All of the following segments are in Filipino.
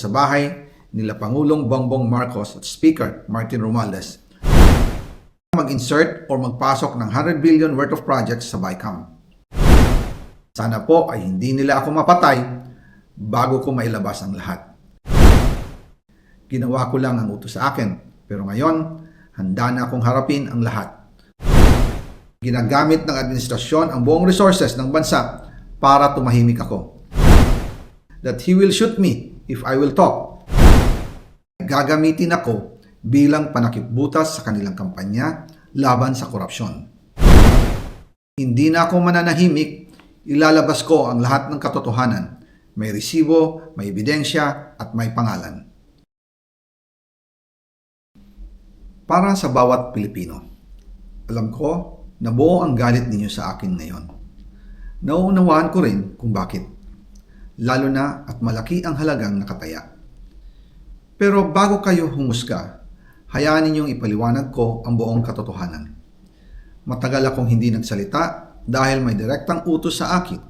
sa bahay nila Pangulong Bongbong Marcos at Speaker Martin Romualdez mag-insert o magpasok ng 100 billion worth of projects sa BICAM. Sana po ay hindi nila ako mapatay bago ko mailabas ang lahat. Ginawa ko lang ang utos sa akin, pero ngayon, handa na akong harapin ang lahat. Ginagamit ng administrasyon ang buong resources ng bansa para tumahimik ako. That he will shoot me if I will talk. Gagamitin ako bilang panakipbutas sa kanilang kampanya laban sa korupsyon. Hindi na ako mananahimik, ilalabas ko ang lahat ng katotohanan. May resibo, may ebidensya, at may pangalan. Para sa bawat Pilipino, alam ko na buo ang galit ninyo sa akin ngayon. Nauunawaan ko rin kung bakit. Lalo na at malaki ang halagang nakataya. Pero bago kayo humusga, hayaan ninyong ipaliwanag ko ang buong katotohanan. Matagal akong hindi nagsalita dahil may direktang utos sa akin.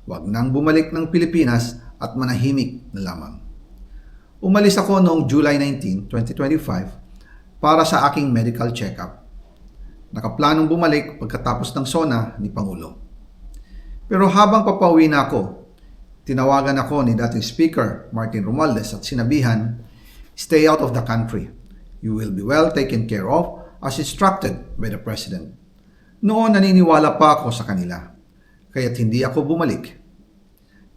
Huwag nang bumalik ng Pilipinas at manahimik na lamang. Umalis ako noong July 19, 2025 para sa aking medical check-up. Nakaplanong bumalik pagkatapos ng SONA ni Pangulo. Pero habang papauwi na ako, tinawagan ako ni dating Speaker Martin Romualdez at sinabihan, "Stay out of the country. You will be well taken care of as instructed by the President." Noon naniniwala pa ako sa kanila, kaya't hindi ako bumalik.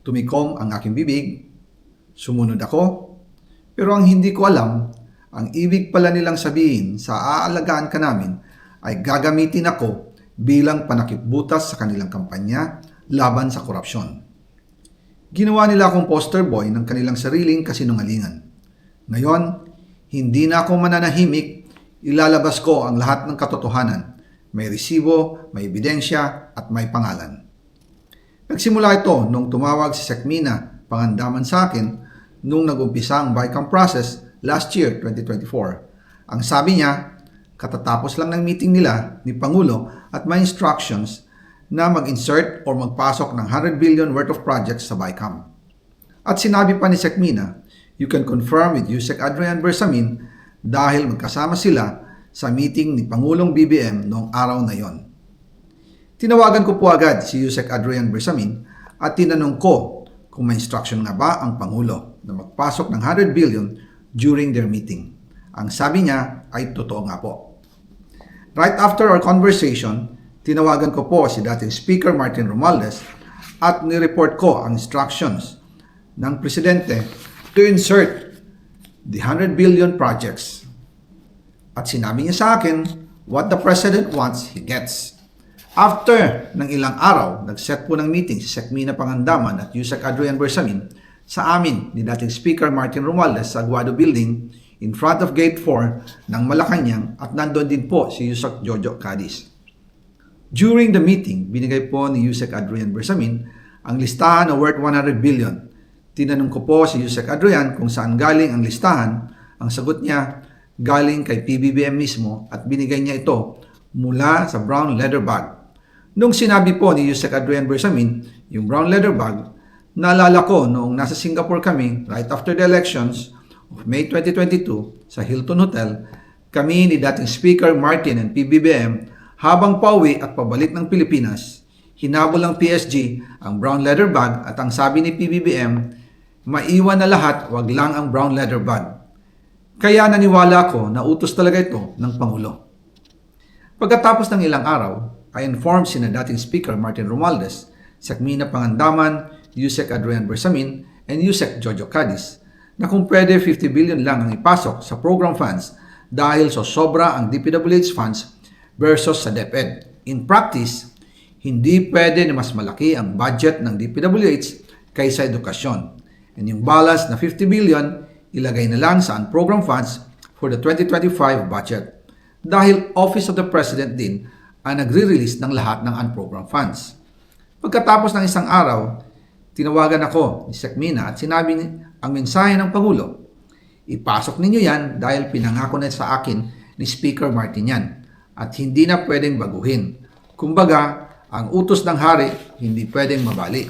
Tumikom ang aking bibig, sumunod ako, pero ang hindi ko alam, ang ibig pala nilang sabihin sa aalagaan ka namin ay gagamitin ako bilang panakipbutas sa kanilang kampanya laban sa korupsyon. Ginawa nila akong poster boy ng kanilang sariling kasinungalingan. Ngayon, hindi na ako mananahimik, ilalabas ko ang lahat ng katotohanan. May resibo, may ebidensya, at may pangalan. Nagsimula ito nung tumawag si Sekmina Pangandaman sa akin nung nag-umpisa ang BICAM process last year, 2024. Ang sabi niya, katatapos lang ng meeting nila ni Pangulo at may instructions na mag-insert or magpasok ng 100 billion worth of projects sa BICAM. At sinabi pa ni Sekmina, you can confirm with Yusek Adrian Bersamin dahil magkasama sila sa meeting ni Pangulong BBM noong araw na yon. Tinawagan ko po agad si Yusek Adrian Bersamin at tinanong ko kung may instruction nga ba ang Pangulo na magpasok ng 100 billion during their meeting. Ang sabi niya ay totoo nga po. Right after our conversation, tinawagan ko po si dating Speaker Martin Romualdez at nireport ko ang instructions ng Presidente to insert the 100 billion projects. At sinabi niya sa akin, what the President wants, he gets. After ng ilang araw, nag-set po ng meeting si Sekmina Pangandaman at Yusek Adrian Bersamin sa amin ni dating Speaker Martin Romualdez sa Aguado Building in front of Gate 4 ng Malacanang at nandoon din po si Yusek Jojo Cadiz. During the meeting, binigay po ni Yusek Adrian Bersamin ang listahan na worth 100 billion. Tinanong ko po si Yusek Adrian kung saan galing ang listahan. Ang sagot niya, galing kay PBBM mismo at binigay niya ito mula sa brown leather bag. Nung sinabi po ni Yusek Adrian Bersamin yung brown leather bag, naalala ko noong nasa Singapore kami right after the elections of May 2022 sa Hilton Hotel, kami ni dating Speaker Martin and PBBM habang pauwi at pabalik ng Pilipinas, hinabol ng PSG ang brown leather bag at ang sabi ni PBBM, maiwan na lahat, wag lang ang brown leather bag. Kaya naniwala ko na utos talaga ito ng Pangulo. Pagkatapos ng ilang araw, I informed sina dating Speaker Martin Romualdez, Sekmina Pangandaman, Yusek Adrian Bersamin, and Yusek Jojo Cadiz na kung pwede 50 billion lang ang ipasok sa program funds dahil so sobra ang DPWH funds versus sa DepEd. In practice, hindi pwede na mas malaki ang budget ng DPWH kaysa edukasyon. And yung balance na 50 billion, ilagay na lang sa program funds for the 2025 budget. Dahil Office of the President din ang nagre-release ng lahat ng unprogram funds. Pagkatapos ng isang araw, tinawagan ako ni Sekmina at sinabi ang mensahe ng Pangulo, ipasok ninyo yan dahil pinangako na sa akin ni Speaker Martin yan at hindi na pwedeng baguhin. Kumbaga, ang utos ng hari hindi pwedeng mabali.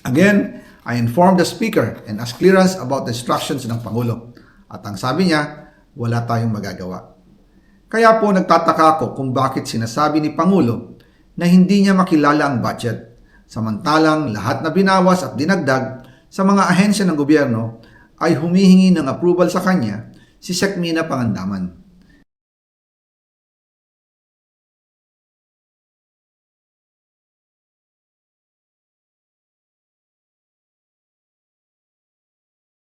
Again, I informed the Speaker and asked clearance about the instructions ng Pangulo. At ang sabi niya, wala tayong magagawa. Kaya po nagtataka ako kung bakit sinasabi ni Pangulo na hindi niya makilala ang budget, samantalang lahat na binawas at dinagdag sa mga ahensya ng gobyerno ay humihingi ng approval sa kanya si Sec. Mina Pangandaman.